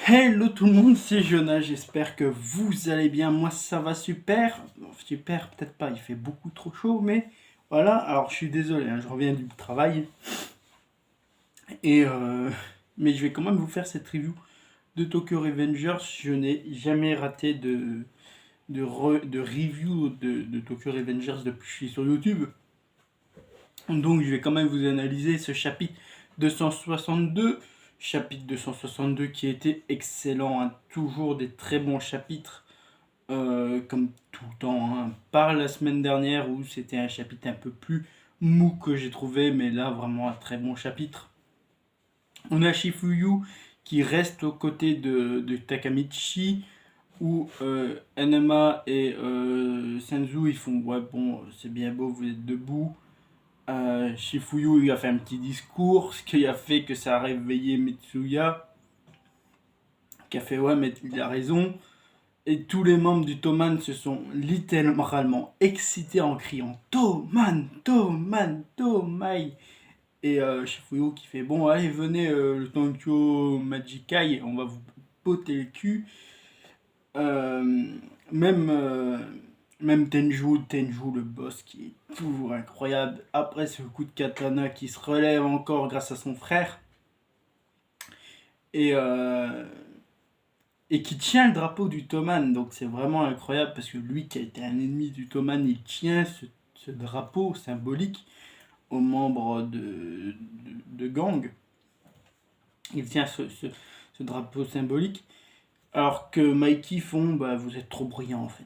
Hello tout le monde, c'est Jonas, j'espère que vous allez bien, moi ça va super, super peut-être pas, il fait beaucoup trop chaud, mais voilà, alors je suis désolé, je reviens du travail, et mais je vais quand même vous faire cette review de Tokyo Revengers. Je n'ai jamais raté de review de Tokyo Revengers depuis que je suis sur YouTube, donc je vais quand même vous analyser ce chapitre 262. Chapitre 262 qui était excellent, toujours des très bons chapitres, comme tout le temps, par la semaine dernière où c'était un chapitre un peu plus mou que j'ai trouvé, mais là vraiment un très bon chapitre. On a Shifuyu qui reste aux côtés de Takamichi, où Enema et Senzu ils font ouais bon c'est bien beau vous êtes debout. Shifuyu il a fait un petit discours, ce qui a fait que ça a réveillé Mitsuya, qui a fait ouais mais il a raison. Et tous les membres du Toman se sont littéralement excités en criant Toman, Toman, Tomai. Et Shifuyu qui fait bon allez venez le Tokyo Magikai, on va vous poter le cul. Euh, même même Tenju le boss qui est toujours incroyable. Après ce coup de katana qui se relève encore grâce à son frère. Et et qui tient le drapeau du Toman. Donc c'est vraiment incroyable parce que lui qui a été un ennemi du Toman, il tient ce drapeau symbolique aux membres de gang. Il tient ce drapeau symbolique. Alors que Mikey font, bah vous êtes trop brillant en fait.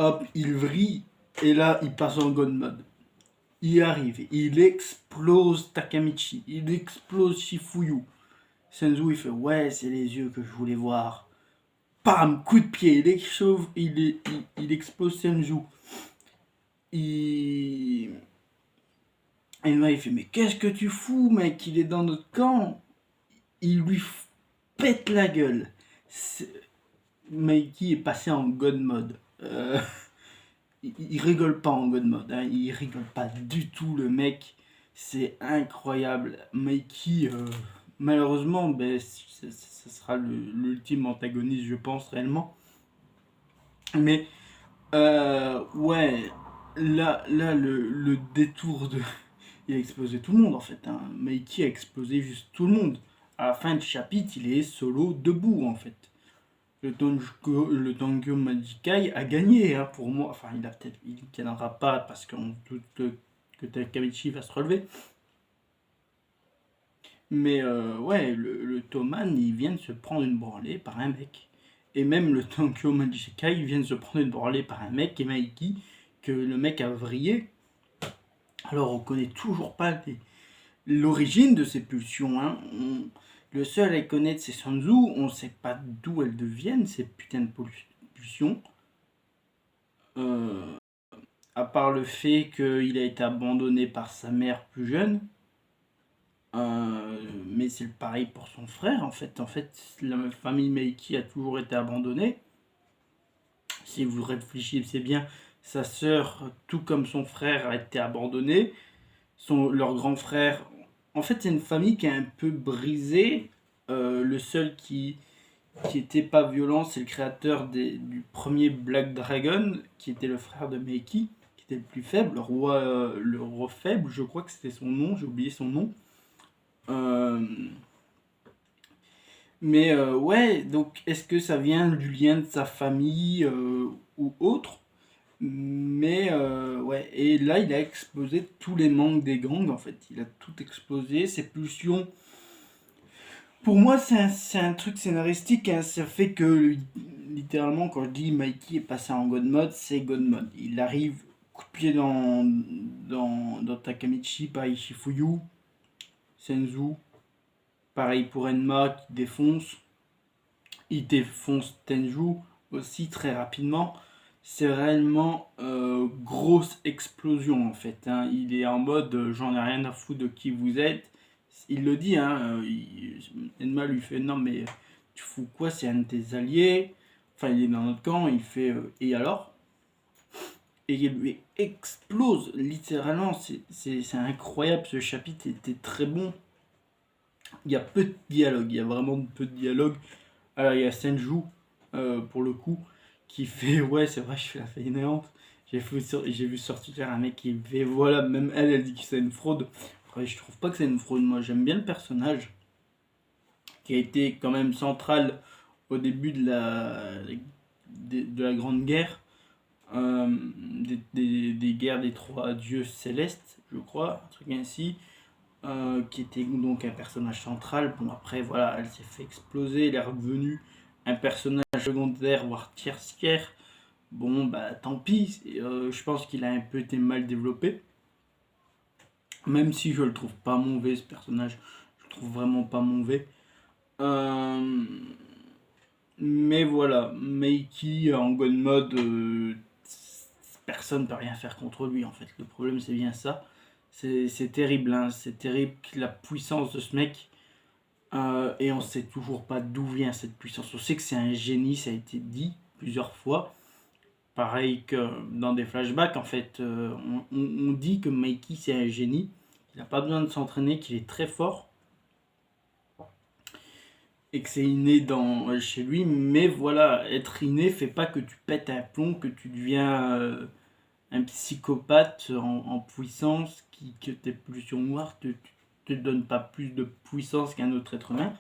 Hop, il vrille et là il passe en God mode. Il arrive, il explose Takamichi, il explose Shifuyu. Senzu il fait ouais c'est les yeux que je voulais voir. Pam, coup de pied, il explose Senju. Il... Et là, il fait mais qu'est-ce que tu fous, mec? Il est dans notre camp. Il lui pète la gueule. Mikey est passé en God mode. Il rigole pas en God mode. Il rigole pas du tout, le mec. C'est incroyable. Mikey, malheureusement, ben, ce sera l'ultime antagoniste, je pense, réellement. Mais ouais, là le détour de... Il a explosé tout le monde en fait. Mikey a explosé juste tout le monde. À la fin du chapitre, il est solo debout en fait. Le Tokyo Magikai a gagné pour moi. Enfin, il ne gagnera pas parce qu'on doute que Takamichi va se relever. Mais ouais, le Toman, il vient de se prendre une branlée par un mec. Et même le Tokyo Magikai, il vient de se prendre une branlée par un mec, et Mikey, que le mec a vrillé. Alors on connaît toujours pas l'origine de ces pulsions. Le seul à connaître c'est Senzu, on sait pas d'où elles deviennent, ces putains de pulsions. À part le fait qu'il a été abandonné par sa mère plus jeune. Mais c'est pareil pour son frère en fait. En fait, la famille Meiki a toujours été abandonnée. Si vous réfléchissez bien, sa sœur, tout comme son frère, a été abandonnée. Leur grand frère. En fait, c'est une famille qui est un peu brisée. Le seul qui était pas violent, c'est le créateur du premier Black Dragon, qui était le frère de Meiki, qui était le plus faible, le roi faible, je crois que c'était son nom, j'ai oublié son nom. Mais ouais, donc est-ce que ça vient du lien de sa famille ou autre? Mais ouais, et là il a explosé tous les manques des gangs en fait. Il a tout explosé, ses pulsions. Pour moi, c'est un truc scénaristique, ça fait que littéralement, quand je dis Mikey est passé en God mode, c'est God mode. Il arrive, coup de pied dans Takamichi, pareil Shifuyu, Senzu, pareil pour Enma qui défonce. Il défonce Tenju aussi très rapidement. C'est réellement grosse explosion en fait. Il est en mode j'en ai rien à foutre de qui vous êtes. Il le dit, Enma lui fait non mais tu fous quoi, c'est un de tes alliés. Enfin il est dans notre camp, il fait et alors? Et il lui explose littéralement. C'est incroyable, ce chapitre était très bon. Il y a peu de dialogue, il y a vraiment peu de dialogue. Alors il y a Senju, pour le coup, qui fait, ouais c'est vrai, je fais la fainéante. J'ai vu sortir un mec qui fait, voilà, même elle dit que c'est une fraude. Après, je trouve pas que c'est une fraude, moi j'aime bien le personnage, qui a été quand même central au début de la Grande Guerre, des guerres des trois dieux célestes, je crois, un truc ainsi, qui était donc un personnage central. Bon, après, voilà, elle s'est fait exploser, elle est revenue un personnage secondaire, voire tertiaire. Bon, bah tant pis, je pense qu'il a un peu été mal développé, même si je le trouve pas mauvais ce personnage, je le trouve vraiment pas mauvais. Euh, mais voilà, Meiki en God Mode, personne ne peut rien faire contre lui en fait. Le problème c'est bien ça. C'est terrible, hein. C'est terrible la puissance de ce mec. Et on sait toujours pas d'où vient cette puissance. On sait que c'est un génie, ça a été dit plusieurs fois. Pareil que dans des flashbacks, en fait, on dit que Mikey c'est un génie. Il n'a pas besoin de s'entraîner, qu'il est très fort et que c'est inné chez lui. Mais voilà, être inné fait pas que tu pètes un plomb, que tu deviens un psychopathe en puissance, que tes pulsions noires te donnent pas plus de puissance qu'un autre être humain.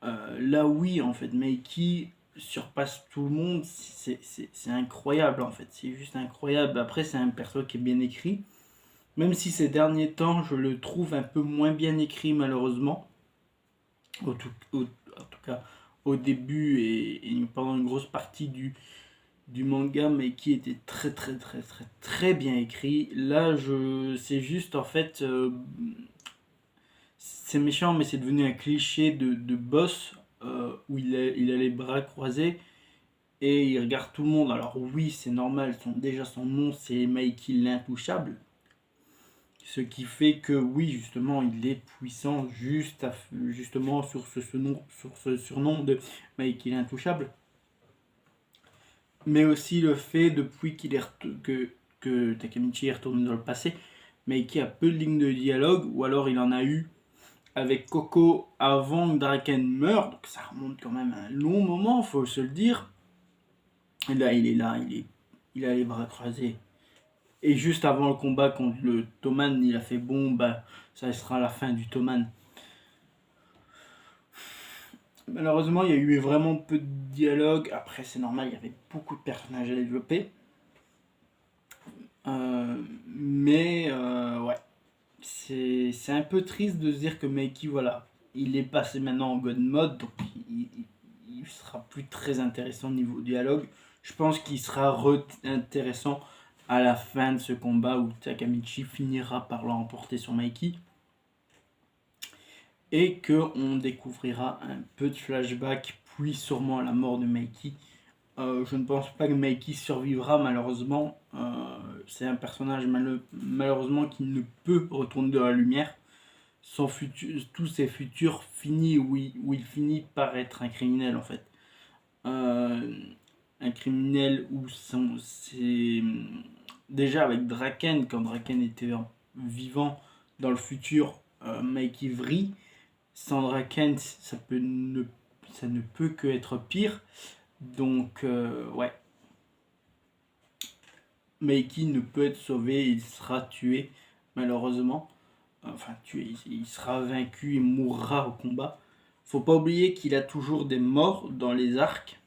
Là oui en fait Mikey surpasse tout le monde, c'est incroyable en fait, c'est juste incroyable. Après c'est un perso qui est bien écrit, même si ces derniers temps je le trouve un peu moins bien écrit malheureusement, en tout cas au début et pendant une grosse partie du manga, Mikey était très bien écrit. Là c'est juste en fait, c'est méchant, mais c'est devenu un cliché de boss, où il a les bras croisés et il regarde tout le monde. Alors oui, c'est normal, déjà son nom c'est Mikey l'Intouchable. Ce qui fait que oui, justement, il est puissant justement sur ce surnom de Mikey l'Intouchable. Mais aussi le fait, depuis que Takemichi est retourné dans le passé, Mikey a peu de lignes de dialogue, ou alors il en a eu avec Coco avant que Draken meure, donc ça remonte quand même à un long moment, faut se le dire. Et là, il a les bras croisés. Et juste avant le combat contre le Toman, il a fait bon, bah, ça sera la fin du Toman. Malheureusement, il y a eu vraiment peu de dialogue. Après, c'est normal, il y avait beaucoup de personnages à développer. Ouais, c'est un peu triste de se dire que Mikey, voilà, il est passé maintenant en God Mode, donc il sera plus très intéressant au niveau dialogue. Je pense qu'il sera intéressant à la fin de ce combat où Takamichi finira par l'emporter sur Mikey. Et qu'on découvrira un peu de flashback, puis sûrement la mort de Mikey. Je ne pense pas que Mikey survivra malheureusement. C'est un personnage malheureusement qui ne peut retourner dans la lumière. Tous ses futurs finissent où il finit par être un criminel en fait. Un criminel où c'est déjà avec Draken, quand Draken était vivant dans le futur, Mikey vrille. Sans Draken, ça ne peut que être pire. Donc, ouais. Mikey ne peut être sauvé, il sera tué, malheureusement. Enfin, tué, il sera vaincu et mourra au combat. Faut pas oublier qu'il a toujours des morts dans les arcs,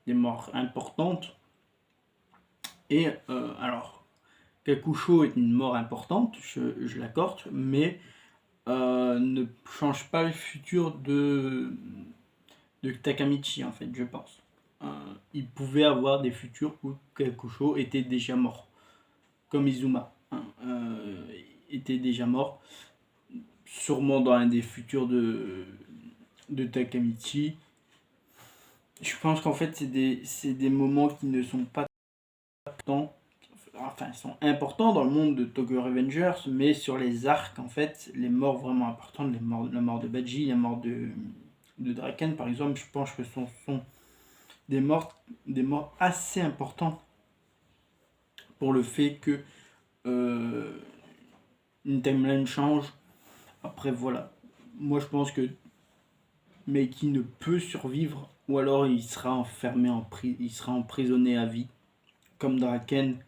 des morts importantes. Et alors, Kakusho est une mort importante, je l'accorde, mais ne change pas le futur de Takamichi, en fait, je pense. Il pouvait avoir des futurs où Kakusho était déjà mort, comme Izuma, hein, était déjà mort, sûrement dans un des futurs de Takamichi. Je pense qu'en fait, c'est des moments qui ne sont pas tant. Enfin, ils sont importants dans le monde de Tokyo Revengers, mais sur les arcs, en fait, les morts vraiment importantes, la mort de Baji, la mort de Draken, par exemple, je pense que ce sont des morts assez importantes pour le fait que une timeline change. Après, voilà. Moi, je pense que mais qui ne peut survivre, ou alors il sera enfermé il sera emprisonné à vie, comme Draken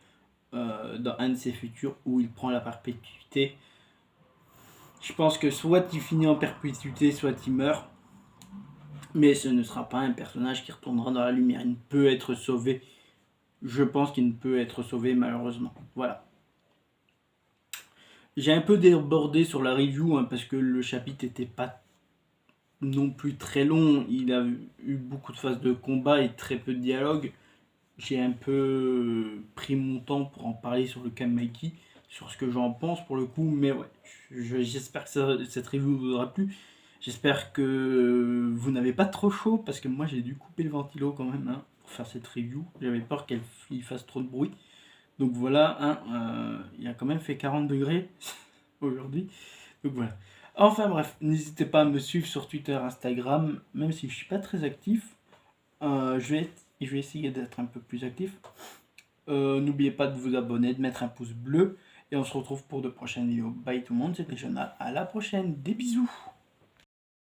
dans un de ses futurs où il prend la perpétuité. Je pense que soit il finit en perpétuité, soit il meurt, mais ce ne sera pas un personnage qui retournera dans la lumière. Il ne peut être sauvé. Je pense qu'il ne peut être sauvé malheureusement. Voilà. J'ai un peu débordé sur la review parce que le chapitre n'était pas non plus très long. Il a eu beaucoup de phases de combat et très peu de dialogue. J'ai un peu pris mon temps pour en parler sur le Kamaiki, sur ce que j'en pense pour le coup. Mais ouais, j'espère que cette review vous aura plu. J'espère que vous n'avez pas trop chaud parce que moi j'ai dû couper le ventilo quand même pour faire cette review. J'avais peur qu'elle fasse trop de bruit. Donc voilà, il a quand même fait 40 degrés aujourd'hui. Donc voilà. Enfin bref, n'hésitez pas à me suivre sur Twitter, Instagram, même si je suis pas très actif. Je vais essayer d'être un peu plus actif. N'oubliez pas de vous abonner, de mettre un pouce bleu. Et on se retrouve pour de prochaines vidéos. Bye tout le monde, c'était Jonah. À la prochaine. Des bisous.